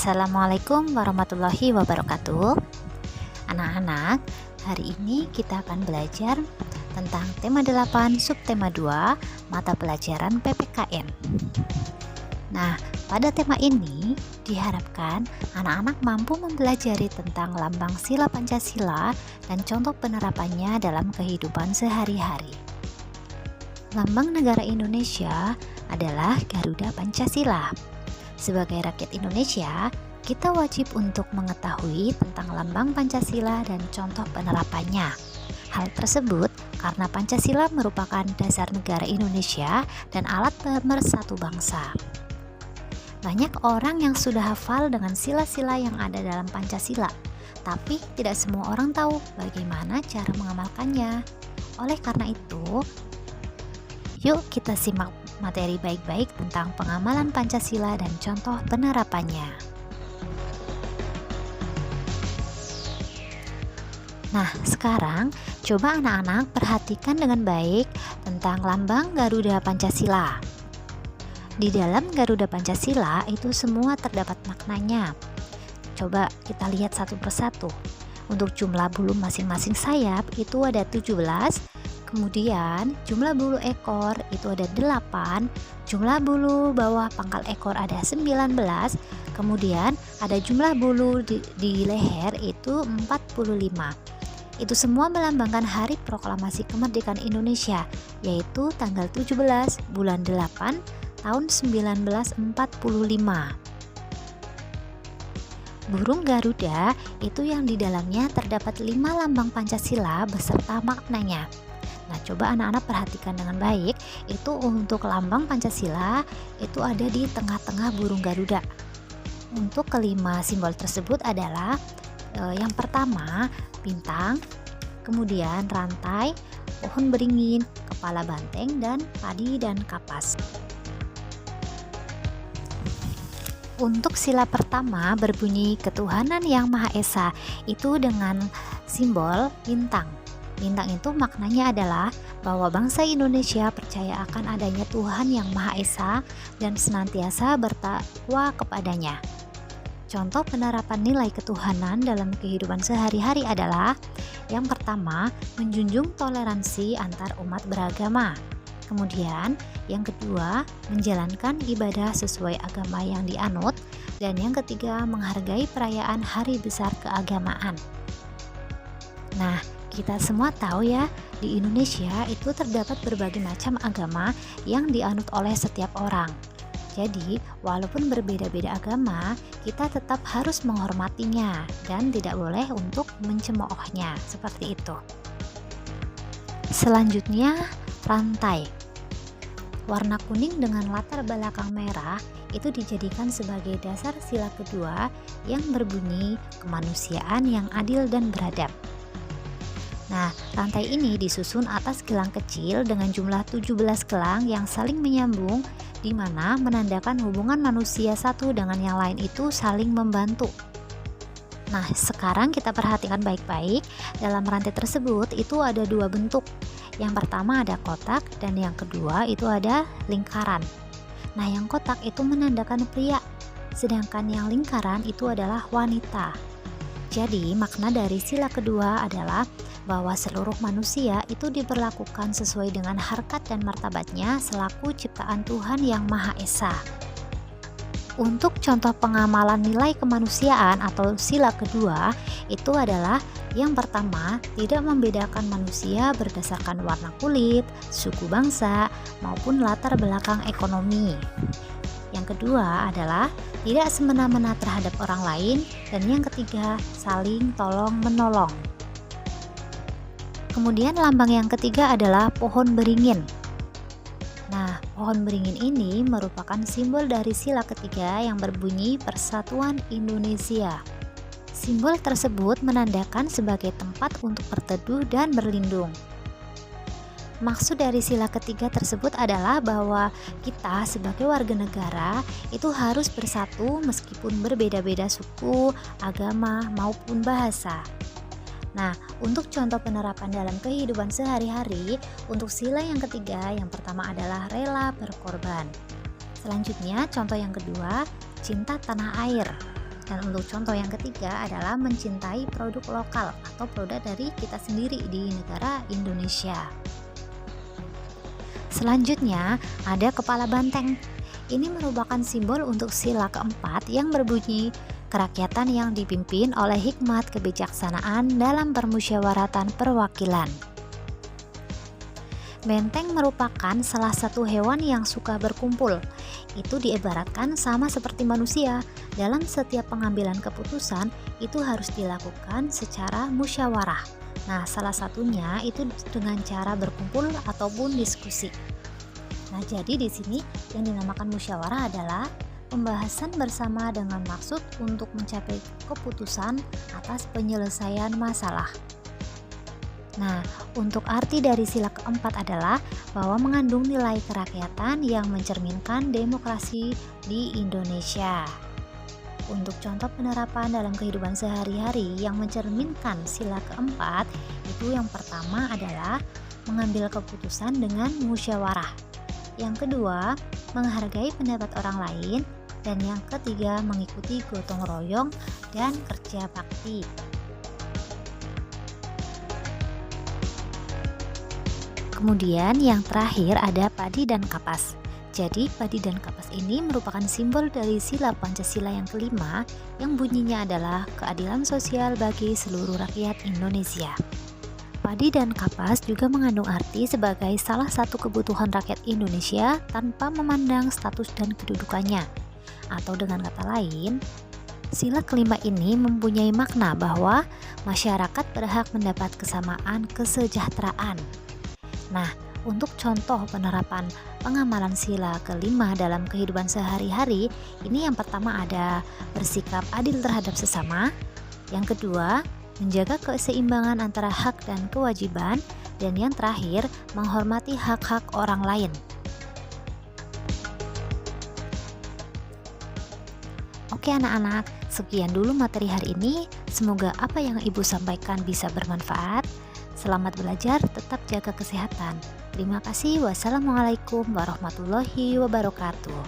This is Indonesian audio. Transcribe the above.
Assalamualaikum warahmatullahi wabarakatuh. Anak-anak, hari ini kita akan belajar tentang tema 8 subtema 2 mata pelajaran PPKN. Nah, pada tema ini diharapkan anak-anak mampu mempelajari tentang lambang sila Pancasila dan contoh penerapannya dalam kehidupan sehari-hari. Lambang negara Indonesia adalah Garuda Pancasila. Sebagai rakyat Indonesia, kita wajib untuk mengetahui tentang lambang Pancasila dan contoh penerapannya. Hal tersebut karena Pancasila merupakan dasar negara Indonesia dan alat pemersatu bangsa. Banyak orang yang sudah hafal dengan sila-sila yang ada dalam Pancasila, tapi tidak semua orang tahu bagaimana cara mengamalkannya. Oleh karena itu, yuk kita simak materi baik-baik tentang pengamalan Pancasila dan contoh penerapannya. Nah, sekarang coba anak-anak perhatikan dengan baik tentang lambang Garuda Pancasila. Di dalam Garuda Pancasila itu semua terdapat maknanya. Coba kita lihat satu persatu. Untuk jumlah bulu masing-masing sayap itu ada 17. Kemudian jumlah bulu ekor itu ada 8, jumlah bulu bawah pangkal ekor ada 19, kemudian ada jumlah bulu di leher itu 45. Itu semua melambangkan Hari Proklamasi Kemerdekaan Indonesia, yaitu tanggal 17 bulan 8 tahun 1945. Burung Garuda itu yang di dalamnya terdapat 5 lambang Pancasila beserta maknanya. Nah, coba anak-anak perhatikan dengan baik. Itu untuk lambang Pancasila itu ada di tengah-tengah burung Garuda. Untuk kelima simbol tersebut adalah yang pertama bintang, kemudian rantai, pohon beringin, kepala banteng, dan padi dan kapas. Untuk sila pertama berbunyi ketuhanan yang Maha Esa, itu dengan simbol bintang. Bintang itu maknanya adalah bahwa bangsa Indonesia percaya akan adanya Tuhan yang Maha Esa dan senantiasa bertakwa kepadanya. Contoh penerapan nilai ketuhanan dalam kehidupan sehari-hari adalah yang pertama, menjunjung toleransi antar umat beragama. Kemudian, yang kedua, menjalankan ibadah sesuai agama yang dianut. Dan yang ketiga, menghargai perayaan hari besar keagamaan. Nah, kita semua tahu ya, di Indonesia itu terdapat berbagai macam agama yang dianut oleh setiap orang. Jadi, walaupun berbeda-beda agama, kita tetap harus menghormatinya dan tidak boleh untuk mencemoohnya, seperti itu. Selanjutnya, rantai. Warna kuning dengan latar belakang merah itu dijadikan sebagai dasar sila kedua yang berbunyi kemanusiaan yang adil dan beradab. Nah, rantai ini disusun atas gelang kecil dengan jumlah 17 gelang yang saling menyambung, di mana menandakan hubungan manusia satu dengan yang lain itu saling membantu. Nah, sekarang kita perhatikan baik-baik. Dalam rantai tersebut itu ada 2 bentuk. Yang pertama ada kotak dan yang kedua itu ada lingkaran. Nah, yang kotak itu menandakan pria, sedangkan yang lingkaran itu adalah wanita. Jadi, makna dari sila kedua adalah bahwa seluruh manusia itu diperlakukan sesuai dengan harkat dan martabatnya selaku ciptaan Tuhan yang Maha Esa. Untuk contoh pengamalan nilai kemanusiaan atau sila kedua itu adalah yang pertama, tidak membedakan manusia berdasarkan warna kulit, suku bangsa, maupun latar belakang ekonomi. Yang kedua adalah tidak semena-mena terhadap orang lain, dan yang ketiga, saling tolong-menolong. Kemudian lambang yang ketiga adalah pohon beringin. Nah, pohon beringin ini merupakan simbol dari sila ketiga yang berbunyi Persatuan Indonesia. Simbol tersebut menandakan sebagai tempat untuk berteduh dan berlindung. Maksud dari sila ketiga tersebut adalah bahwa kita sebagai warga negara itu harus bersatu meskipun berbeda-beda suku, agama, maupun bahasa. Nah, untuk contoh penerapan dalam kehidupan sehari-hari, untuk sila yang ketiga, yang pertama adalah rela berkorban. Selanjutnya, contoh yang kedua, cinta tanah air. Dan untuk contoh yang ketiga adalah mencintai produk lokal atau produk dari kita sendiri di negara Indonesia. Selanjutnya ada kepala banteng. Ini merupakan simbol untuk sila keempat yang berbunyi kerakyatan yang dipimpin oleh hikmat kebijaksanaan dalam permusyawaratan perwakilan. Benteng merupakan salah satu hewan yang suka berkumpul. Itu diibaratkan sama seperti manusia. Dalam setiap pengambilan keputusan itu harus dilakukan secara musyawarah. Nah, salah satunya itu dengan cara berkumpul ataupun diskusi. Nah, jadi di sini yang dinamakan musyawarah adalah pembahasan bersama dengan maksud untuk mencapai keputusan atas penyelesaian masalah. Nah, untuk arti dari sila keempat adalah bahwa mengandung nilai kerakyatan yang mencerminkan demokrasi di Indonesia. Untuk contoh penerapan dalam kehidupan sehari-hari yang mencerminkan sila keempat, itu yang pertama adalah mengambil keputusan dengan musyawarah. Yang kedua, menghargai pendapat orang lain. Dan yang ketiga, mengikuti gotong royong dan kerja bakti. Kemudian yang terakhir ada padi dan kapas. Jadi padi dan kapas ini merupakan simbol dari sila Pancasila yang kelima yang bunyinya adalah keadilan sosial bagi seluruh rakyat Indonesia. Padi dan kapas juga mengandung arti sebagai salah satu kebutuhan rakyat Indonesia tanpa memandang status dan kedudukannya. Atau dengan kata lain, sila kelima ini mempunyai makna bahwa masyarakat berhak mendapat kesamaan kesejahteraan. Nah, untuk contoh penerapan pengamalan sila kelima dalam kehidupan sehari-hari, ini yang pertama ada bersikap adil terhadap sesama, yang kedua menjaga keseimbangan antara hak dan kewajiban, dan yang terakhir menghormati hak-hak orang lain. Oke anak-anak, sekian dulu materi hari ini. Semoga apa yang Ibu sampaikan bisa bermanfaat. Selamat belajar, tetap jaga kesehatan. Terima kasih. Wassalamualaikum warahmatullahi wabarakatuh.